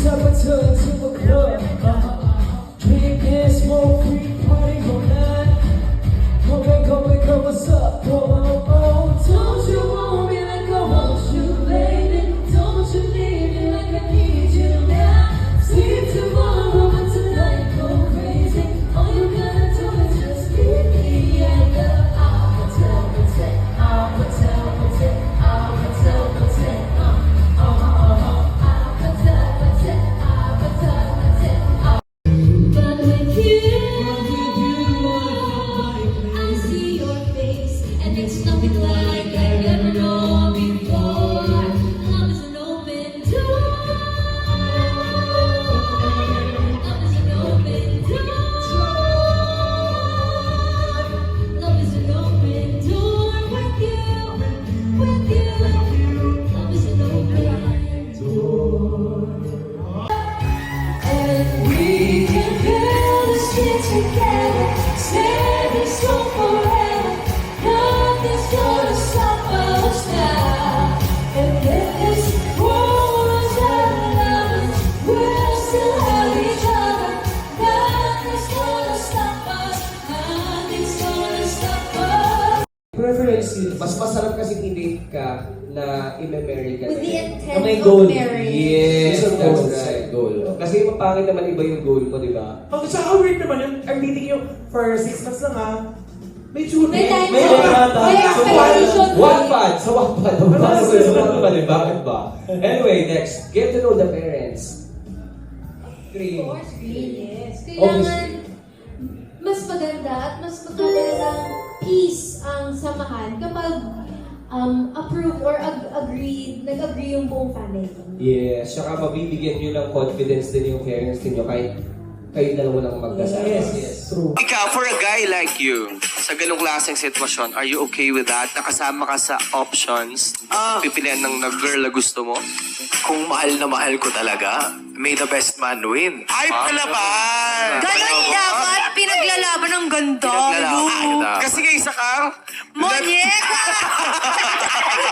time I turn to a club. Drink and smoke, free party all night. Come, what's up? Oh, don't you want me like I want you, baby? Don't you need me like I need you now? See tomorrow, but tonight go crazy. All you gotta do is just leave me at the hotel. But with you, I see your face, and it's nothing like I've ever known before. Love is an open door. Love is an open door. Love is an open door with you, with you. Love is an open door. And we can build this shit together, standing strong forever. Nothing's gonna stop us now. And if this world runs out of lovers, we'll still have each other. Nothing's gonna stop us. Nothing's gonna stop us. Preference yun, mas masarap kasi i-date ka na i-marry ka. With the na. intent may of goal. marriage. Yes, Yes, that's goals. right, goal. Kasi mapangit naman iba yung goal mo, di ba? Ang saka weird naman yun, I'm dating you for 6 months lang ha. May June. May time May na. bata. May expectation. Wattpad! Sa Wattpad! Sa Wattpad eh, bakit ba? Anyway, next, get to know the parents. Of Green. course, yes. Obviously. Kailangan mas maganda at mas magandang peace ang samahan kapag approve or nag-agree yung buong family. Yes, saka mabibigyan nyo ng confidence din yung parents ninyo kahit kayo dalawa lang magkasama. Yes, true. Ikaw, for a guy like you, sa ganong klaseng sitwasyon, are you okay with that? Nakasama ka sa options? Pipilian ng girl na gusto mo? Kung mahal na mahal ko talaga, may the best man win. Ay, palaban! Ganon dapat, pinaglalaban ng ganda. Pinaglalaban. Lu. Kasi nga isa kang... Monyek!